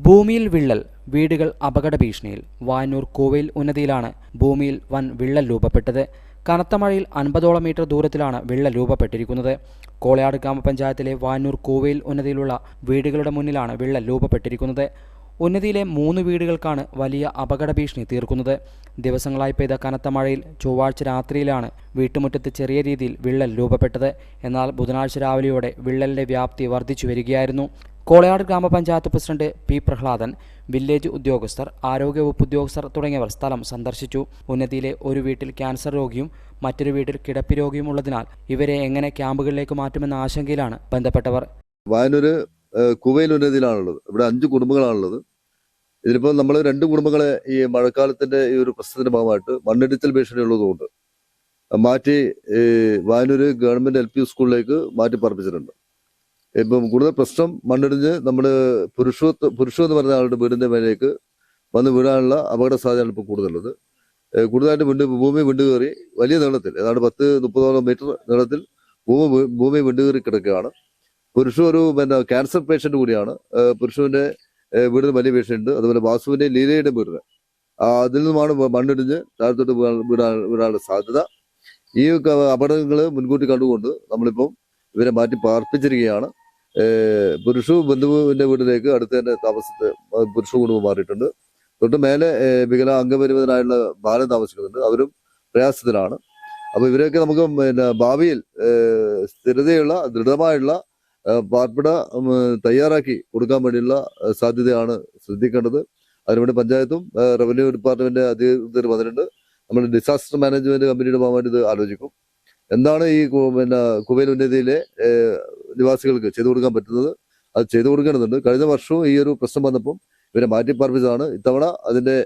ഭൂമിയിൽ വിള്ളൽ, വീടുകൾ അപകട ഭീഷണിയിൽ. വായന്നൂർ കൂവയിൽ ഉന്നതിയിലാണ് ഭൂമിയിൽ വൻ വിള്ളൽ രൂപപ്പെട്ടത്. കനത്ത മഴയിൽ 50ഓളം മീറ്റർ ദൂരത്തിലാണ് വിള്ളൽ രൂപപ്പെട്ടിരിക്കുന്നത്. കോളയാട് ഗ്രാമപഞ്ചായത്തിലെ വായന്നൂർ കൂവയിൽ ഉന്നതിയിലുള്ള വീടുകളുടെ മുന്നിലാണ് വിള്ളൽ രൂപപ്പെട്ടിരിക്കുന്നത്. ഉന്നതിയിലെ 3 വീടുകൾക്കാണ് വലിയ അപകട ഭീഷണി തീർക്കുന്നത്. ദിവസങ്ങളായി പെയ്ത കനത്ത മഴയിൽ ചൊവ്വാഴ്ച രാത്രിയിലാണ് വീട്ടുമുറ്റത്ത് ചെറിയ രീതിയിൽ വിള്ളൽ രൂപപ്പെട്ടത്. എന്നാൽ ബുധനാഴ്ച രാവിലെയോടെ വിള്ളലിന്റെ വ്യാപ്തി വർദ്ധിച്ചു വരികയായിരുന്നു. കോളയാട് ഗ്രാമപഞ്ചായത്ത് പ്രസിഡന്റ് പി പ്രഹ്ലാദൻ, വില്ലേജ് ഉദ്യോഗസ്ഥർ, ആരോഗ്യവകുപ്പ് ഉദ്യോഗസ്ഥർ തുടങ്ങിയവർ സ്ഥലം സന്ദർശിച്ചു. ഉന്നതിയിലെ ഒരു വീട്ടിൽ ക്യാൻസർ രോഗിയും മറ്റൊരു വീട്ടിൽ കിടപ്പി രോഗിയും ഉള്ളതിനാൽ ഇവരെ എങ്ങനെ ക്യാമ്പുകളിലേക്ക് മാറ്റുമെന്ന ആശങ്കയിലാണ് ബന്ധപ്പെട്ടവർ. വായനൂര് കുവയിൽ ഉന്നതിയിലാണുള്ളത്. ഇവിടെ 5 കുടുംബങ്ങളാണുള്ളത്. ഇതിലിപ്പോൾ നമ്മൾ 2 കുടുംബങ്ങളെ ഈ മഴക്കാലത്തിന്റെ ഈ ഒരു പ്രശ്നത്തിന്റെ ഭാഗമായിട്ട് മണ്ണിടിച്ചിൽ ഭീഷണി ഉള്ളതുകൊണ്ട് മാറ്റി വായനൂര് ഗവൺമെന്റ് LP സ്കൂളിലേക്ക് മാറ്റി പാർപ്പിച്ചിട്ടുണ്ട്. ഇപ്പം കൂടുതൽ പ്രശ്നം മണ്ണിടിഞ്ഞ് നമ്മള് പുരുഷു എന്ന് പറഞ്ഞ ആളുടെ വീടിന്റെ മേലേക്ക് വന്ന് വീഴാനുള്ള അപകട സാധ്യതയാണ് ഇപ്പോൾ കൂടുതലുള്ളത്. കൂടുതലായിട്ട് ഭൂമി വിണ്ടു കയറി വലിയ നീളത്തിൽ, ഏതാണ്ട് 10-30ഓളം മീറ്റർ നീളത്തിൽ ഭൂമി വിണ്ടു കയറി കിടക്കുകയാണ്. പുരുഷു ഒരു ക്യാൻസർ പേഷ്യന്റ് കൂടിയാണ്. പുരുഷുവിന്റെ വീടിന് വലിയ ഭീഷണിയുണ്ട്. അതുപോലെ വാസുവിന്റെയും ലീലയുടെ വീടിന് അതിൽ നിന്നുമാണ് മണ്ണിടിഞ്ഞ് താഴത്തോട്ട് വീഴാനുള്ള സാധ്യത. ഈ അപകടങ്ങൾ മുൻകൂട്ടി കണ്ടുകൊണ്ട് നമ്മളിപ്പം ഇവരെ മാറ്റി പാർപ്പിച്ചിരിക്കുകയാണ്. പുരുഷു ബന്ധുവിന്റെ വീട്ടിലേക്ക് അടുത്ത് തന്നെ പുരുഷ കുടുംബം മാറിയിട്ടുണ്ട്. തൊട്ട് മേലെ അംഗപരിമിതനായുള്ള ബാലൻ താമസിക്കുന്നുണ്ട്. അവരും പ്രയാസത്തിലാണ്. അപ്പൊ ഇവരെയൊക്കെ നമുക്ക് ഭാവിയിൽ സ്ഥിരതയുള്ള ദൃഢമായുള്ള പാർപ്പിട തയ്യാറാക്കി കൊടുക്കാൻ വേണ്ടിയുള്ള സാധ്യതയാണ് ശ്രദ്ധിക്കേണ്ടത്. അതിനുവേണ്ടി പഞ്ചായത്തും റവന്യൂ ഡിപ്പാർട്ട്മെന്റ് അധികൃതർ വന്നിട്ടുണ്ട്. നമ്മൾ ഡിസാസ്റ്റർ മാനേജ്മെന്റ് കമ്പനിയുടെ ഭാഗമായിട്ട് ഇത് ആലോചിക്കും. എന്താണ് ഈ കുവൈൽ ഉന്നതിയിലെ നിവാസികൾക്ക് ചെയ്തു കൊടുക്കാൻ പറ്റുന്നത്, അത് ചെയ്തു കൊടുക്കേണ്ടതുണ്ട്. കഴിഞ്ഞ വർഷവും ഈ ഒരു പ്രശ്നം വന്നപ്പം ഇവരെ മാറ്റിപ്പാർപ്പിച്ചതാണ്. ഇത്തവണ അതിന്റെ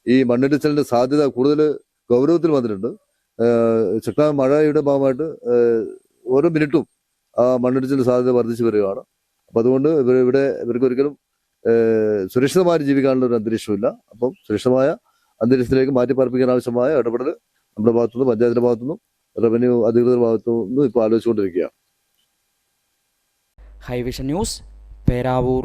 ഈ മണ്ണിടിച്ചിലിന്റെ സാധ്യത കൂടുതൽ ഗൗരവത്തിൽ വന്നിട്ടുണ്ട്. ശക്തമായ മഴയുടെ ഭാഗമായിട്ട് ഓരോ മിനിറ്റും ആ മണ്ണിടിച്ചിലിന്റെ സാധ്യത വർദ്ധിച്ചു വരികയാണ്. അപ്പൊ അതുകൊണ്ട് ഇവർക്ക് ഒരിക്കലും സുരക്ഷിതമായി ജീവിക്കാനുള്ള ഒരു അന്തരീക്ഷമില്ല. അപ്പം സുരക്ഷിതമായ അന്തരീക്ഷത്തിലേക്ക് മാറ്റിപ്പാർപ്പിക്കാൻ ആവശ്യമായ ഇടപെടൽ നമ്മുടെ ഭാഗത്തുനിന്നും പഞ്ചായത്തിന്റെ ഭാഗത്തുനിന്നും റവന്യൂ അധികൃതരുടെ ഭാഗത്തുനിന്നും ഇപ്പോൾ ആലോചിച്ചുകൊണ്ടിരിക്കുകയാണ്. ഹൈവിഷൻ ന്യൂസ്, പേരാവൂർ.